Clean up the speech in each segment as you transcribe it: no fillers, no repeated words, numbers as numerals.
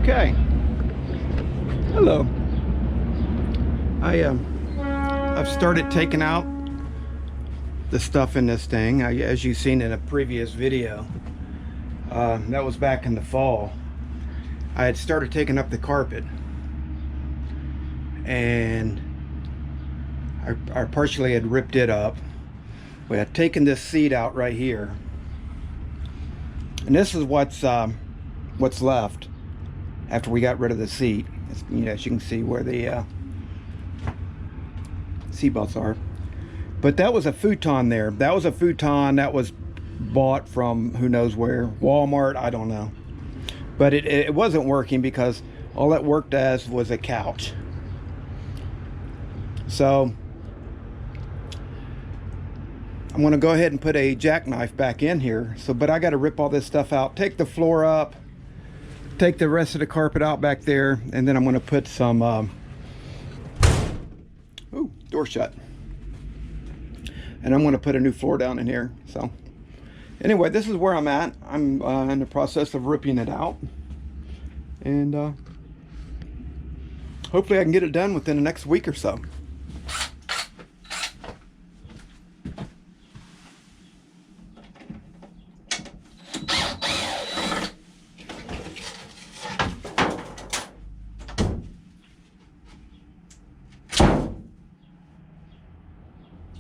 Okay. Hello. I've started taking out the stuff in this thing. As you've seen in a previous video, that was back in the fall. I had started taking up the carpet, and I partially had ripped it up. We had taken this seat out right here, and this is what's left after we got rid of the seat. As you can see where the seat belts are. But that was a futon there. That was a futon that was bought from who knows where, Walmart, I don't know. But it wasn't working because all it worked as was a couch. So I'm going to go ahead and put a jackknife back in here. But I got to rip all this stuff out, take the floor up, take the rest of the carpet out back there, and then I'm going to put some ooh, door shut, and I'm going to put a new floor down in here. So anyway, this is where I'm at. I'm in the process of ripping it out, and hopefully I can get it done within the next week or so.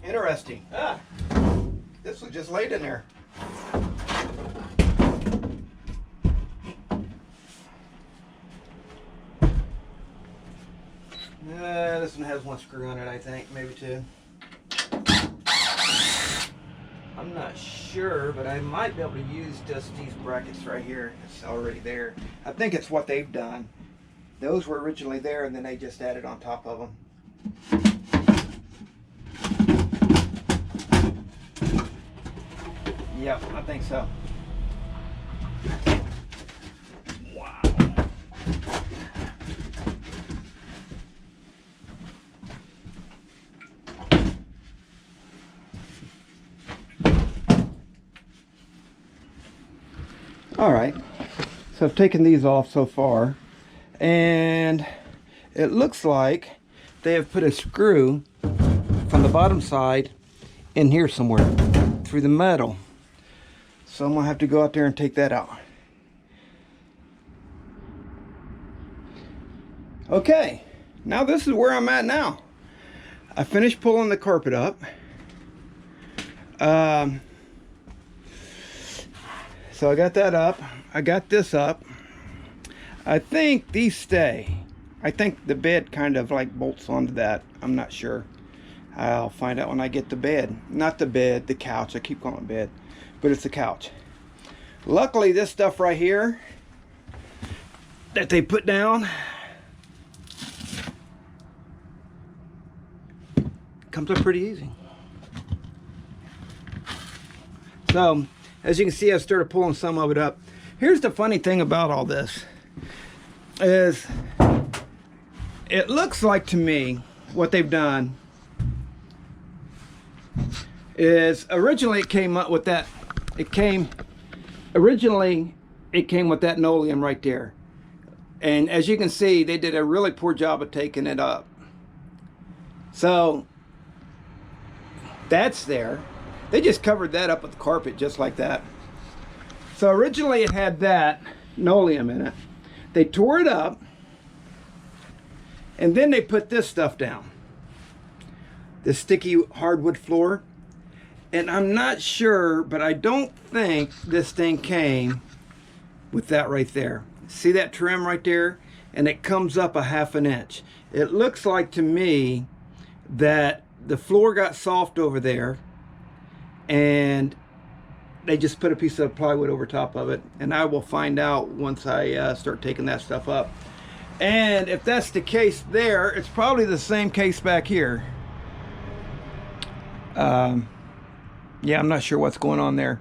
Interesting. This was just laid in there. This one has one screw on it, I think, maybe two. I'm not sure, but I might be able to use just these brackets right here. It's already there. I think it's what they've done. Those were originally there, and then they just added on top of them. Yep, I think so. Wow. All right, so I've taken these off so far, and it looks like they have put a screw from the bottom side in here somewhere through the metal. So I'm gonna have to go out there and take that out. Okay, now this is where I'm at now. I finished pulling the carpet up. So I got that up. I got this up. I think these stay. I think the bed kind of like bolts onto that. I'm not sure. I'll find out when I get the bed. Not the bed, the couch. I keep calling it bed, but it's a couch. Luckily, this stuff right here that they put down comes up pretty easy. So, as you can see, I started pulling some of it up. Here's the funny thing about all this is it looks like to me what they've done is originally it came up with that. Originally it came with that Noleum right there, and as you can see, they did a really poor job of taking it up. So that's there. They just covered that up with the carpet just like that. So originally it had that Noleum in it. They tore it up, and then they put this stuff down, this sticky hardwood floor. And I'm not sure, but I don't think this thing came with that right there. See that trim right there? And it comes up a ½ inch. It looks like to me that the floor got soft over there, and they just put a piece of plywood over top of it. And I will find out once I start taking that stuff up. And if that's the case there, it's probably the same case back here. Yeah, I'm not sure what's going on there,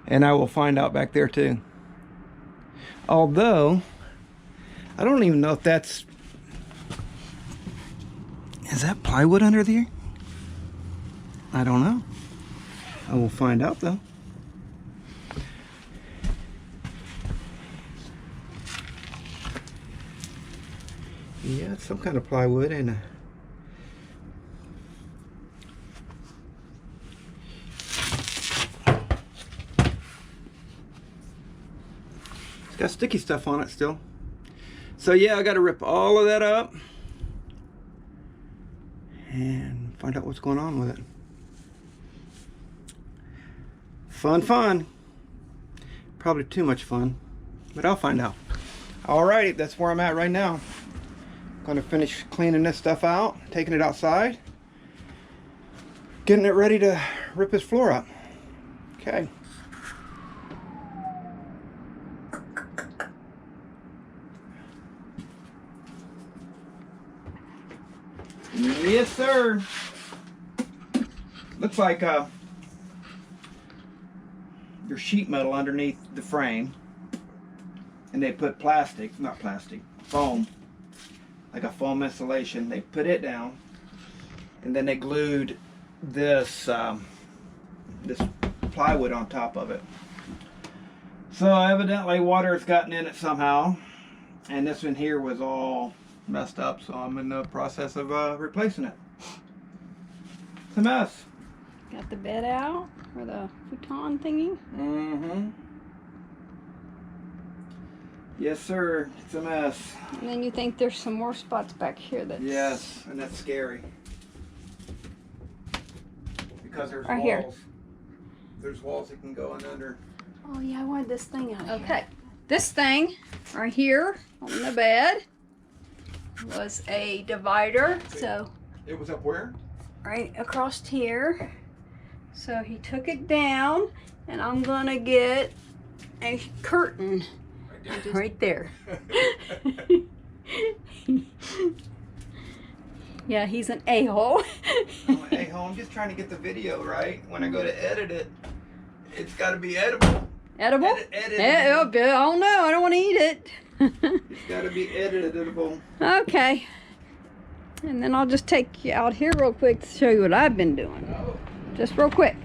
and I will find out back there too. Although I don't even know if that's, is that plywood under there? I don't know. I will find out though. Yeah, it's some kind of plywood, ain't it? It's got sticky stuff on it still. So yeah, I got to rip all of that up and find out what's going on with it. Fun. Probably too much fun, but I'll find out. Alrighty, that's where I'm at right now. Gonna finish cleaning this stuff out, taking it outside, getting it ready to rip this floor up. Okay. Yes, sir. Looks like there's sheet metal underneath the frame, and they put foam, like a foam insulation. They put it down, and then they glued this this plywood on top of it. So evidently water has gotten in it somehow, and this one here was all messed up, so I'm in the process of replacing it. It's a mess. Got the bed out, or the futon thingy? Mm-hmm. Yes, sir. It's a mess. And then you think there's some more spots back here that's... Yes, and that's scary. Because there's right walls. Here. There's walls that can go in under. Oh yeah, I wanted this thing out. Okay. This thing right here on the bed was a divider. So it was up where? Right across here. So he took it down, and I'm gonna get a curtain right there. Yeah, he's an a-hole. I'm an a-hole. I'm just trying to get the video right. When I go to edit it, it's got to be edible. Edible? Edit. Oh no, I don't want to eat it. It's got to be editable. Okay. And then I'll just take you out here real quick to show you what I've been doing. Oh. Just real quick.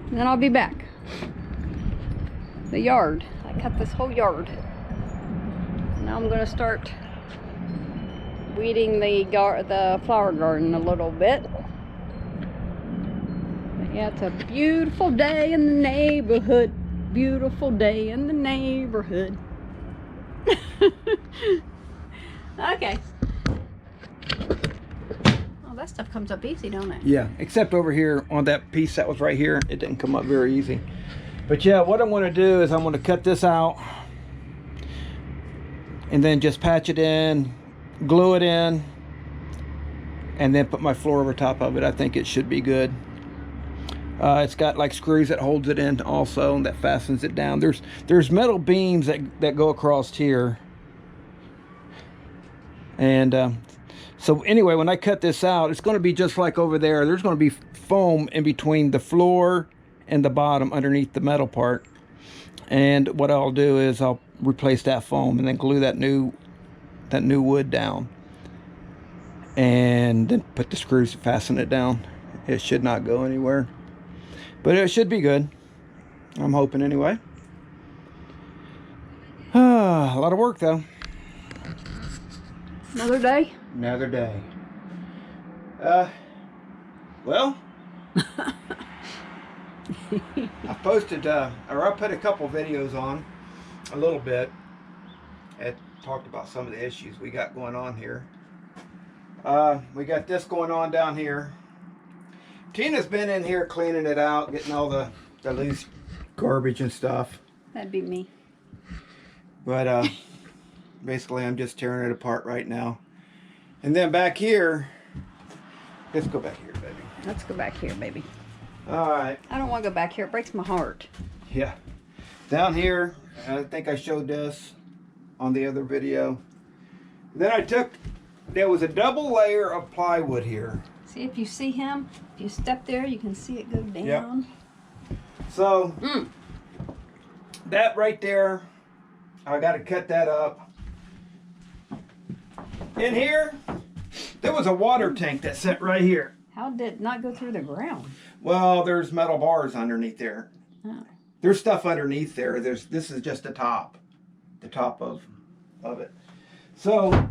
And then I'll be back. The yard. I cut this whole yard. Now I'm going to start weeding the flower garden a little bit. But yeah, it's a beautiful day in the neighborhood. Beautiful day in the neighborhood. Okay. Oh, that stuff comes up easy, don't it? Yeah, except over here on that piece that was right here, it didn't come up very easy. But yeah, what I'm going to do is I'm going to cut this out and then just patch it in, glue it in, and then put my floor over top of it. I think it should be good. It's got like screws that holds it in also, and that fastens it down. There's metal beams that go across here. And so anyway, when I cut this out, it's going to be just like over there. There's going to be foam in between the floor and the bottom underneath the metal part. And what I'll do is I'll replace that foam and then glue that new wood down. And then put the screws to fasten it down. It should not go anywhere. But it should be good. I'm hoping anyway. A lot of work though. Another day? Another day. Well, I posted, or I put a couple videos on a little bit. It talked about some of the issues we got going on here. We got this going on down here. Tina's been in here cleaning it out, getting all the loose garbage and stuff. That'd be me. But basically I'm just tearing it apart right now. And then back here, let's go back here, baby. Let's go back here, baby. All right. I don't want to go back here. It breaks my heart. Yeah. Down here, I think I showed this on the other video. Then there was a double layer of plywood here. See, if you see him, if you step there, you can see it go down. Yep. So, that right there, I got to cut that up. In here, there was a water tank that sat right here. How did it not go through the ground? Well, there's metal bars underneath there. Oh. There's stuff underneath there. This is just the top of it. So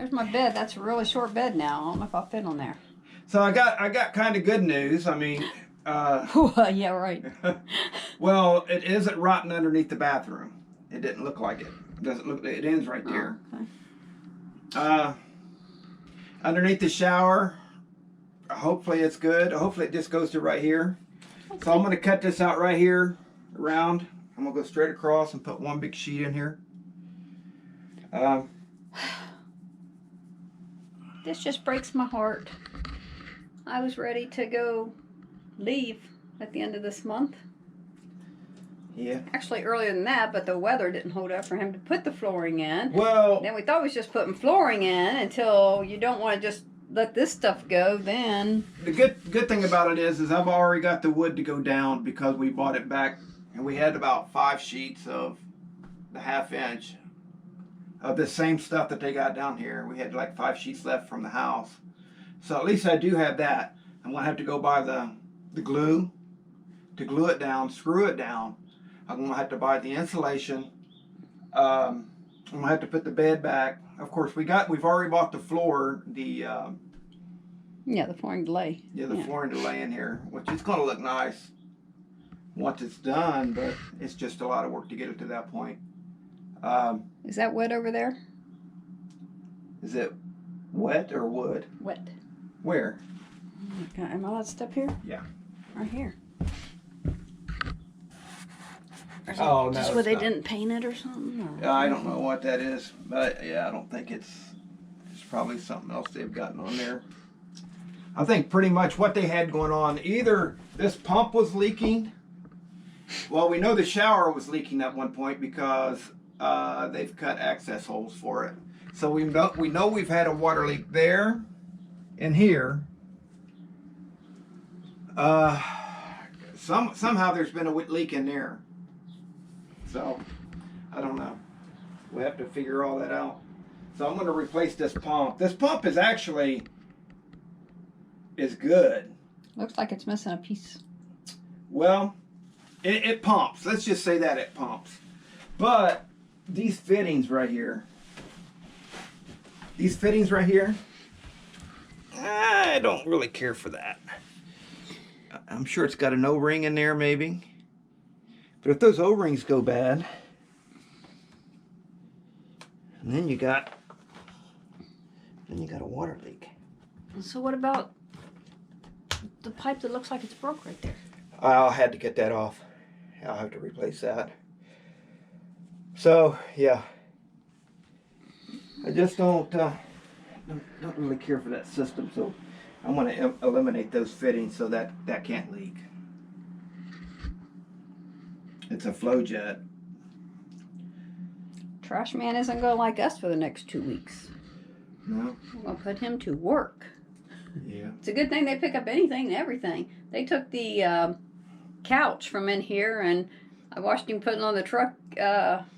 There's my bed. That's a really short bed now. I don't know if I'll fit on there. So I got kind of good news. I mean, Yeah, right. well, it isn't rotten underneath the bathroom. It didn't look like it. It doesn't look. It ends right there. Oh, okay. Underneath the shower. Hopefully it's good. Hopefully it just goes to right here. Okay. So I'm going to cut this out right here, around. I'm going to go straight across and put one big sheet in here. This just breaks my heart. I was ready to go leave at the end of this month. Yeah. Actually earlier than that, but the weather didn't hold up for him to put the flooring in. Well, then we thought we was just putting flooring in until you don't want to just let this stuff go. Then the good thing about it is I've already got the wood to go down because we bought it back and we had about 5 sheets of the 1/2 inch of the same stuff that they got down here. We had like 5 sheets left from the house. So at least I do have that. I'm going to have to go buy the glue to glue it down, screw it down. I'm going to have to buy the insulation. I'm going to have to put the bed back. Of course, we've already bought the floor, yeah, the flooring delay. Yeah, the flooring delay in here, which is going to look nice once it's done, but it's just a lot of work to get it to that point. Is that wet over there? Is it wet or wood? Wet. Where? Okay, am I allowed to step here? Yeah. Right here. Oh, no. Just where they didn't paint it or something? Or? I don't know what that is, but yeah, I don't think it's probably something else they've gotten on there. I think pretty much what they had going on, either this pump was leaking. Well, we know the shower was leaking at one point because they've cut access holes for it. So we know we've had a water leak there and here. Somehow there's been a leak in there. So I don't know. We have to figure all that out. So I'm going to replace this pump. This pump is actually good. Looks like it's missing a piece. Well, it pumps. Let's just say that it pumps. But these fittings right here, I don't really care for that. I'm sure it's got an O-ring in there maybe. But if those O-rings go bad, and then you got a water leak. So what about the pipe that looks like it's broke right there? I'll have to get that off. I'll have to replace that. So yeah, I just don't really care for that system. So I'm going to eliminate those fittings so that can't leak. It's a flow jet. Trash man isn't going to like us for the next 2 weeks. No. We're going to put him to work. Yeah. It's a good thing they pick up anything and everything. They took the couch from in here, and I watched him put it on the truck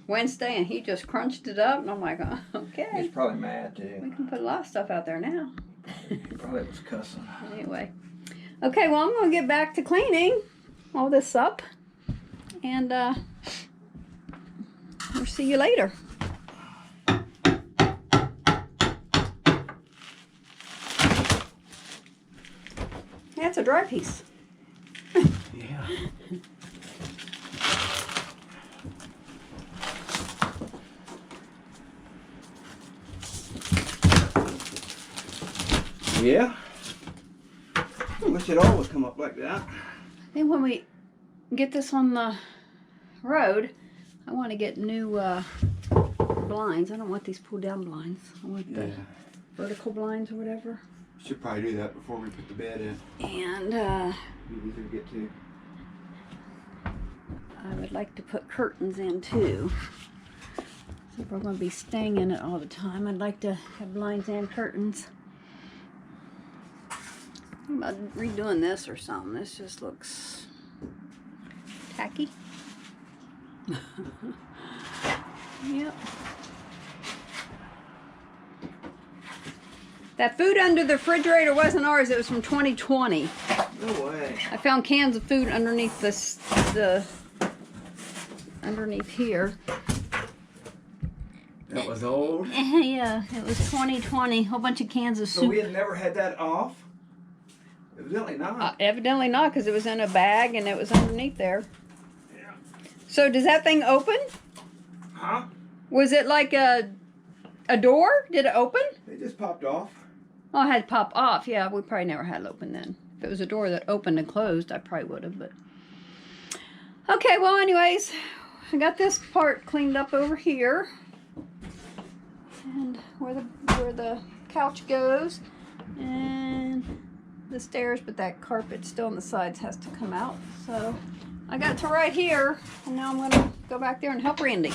Wednesday, and he just crunched it up, and I'm like, oh, okay. He's probably mad too. We can put a lot of stuff out there now. He probably was cussing. Anyway. Okay, well, I'm going to get back to cleaning all this up, and we'll see you later. That's a dry piece. Yeah. Yeah. I wish it all would come up like that. Then when we get this on the road, I want to get new blinds. I don't want these pull down blinds. I want the vertical blinds or whatever. Should probably do that before we put the bed in. And You easier to get to. I would like to put curtains in too. If we're going to be staying in it all the time, I'd like to have blinds and curtains. I'm about redoing this or something. This just looks tacky. Yep. That food under the refrigerator wasn't ours. It was from 2020. No way. I found cans of food underneath underneath here. That was old. Yeah, it was 2020. Whole bunch of cans of So soup. we had never had that off? Evidently not. Evidently not, because it was in a bag and it was underneath there. Yeah. So does that thing open? Huh? Was it like a door? Did it open? It just popped off. Oh, it had to pop off. Yeah, we probably never had it open then. If it was a door that opened and closed, I probably would have, but... Okay, well, anyways, I got this part cleaned up over here. And where the couch goes. And the stairs, but that carpet still on the sides has to come out. So I got to right here, and now I'm going to go back there and help Randy.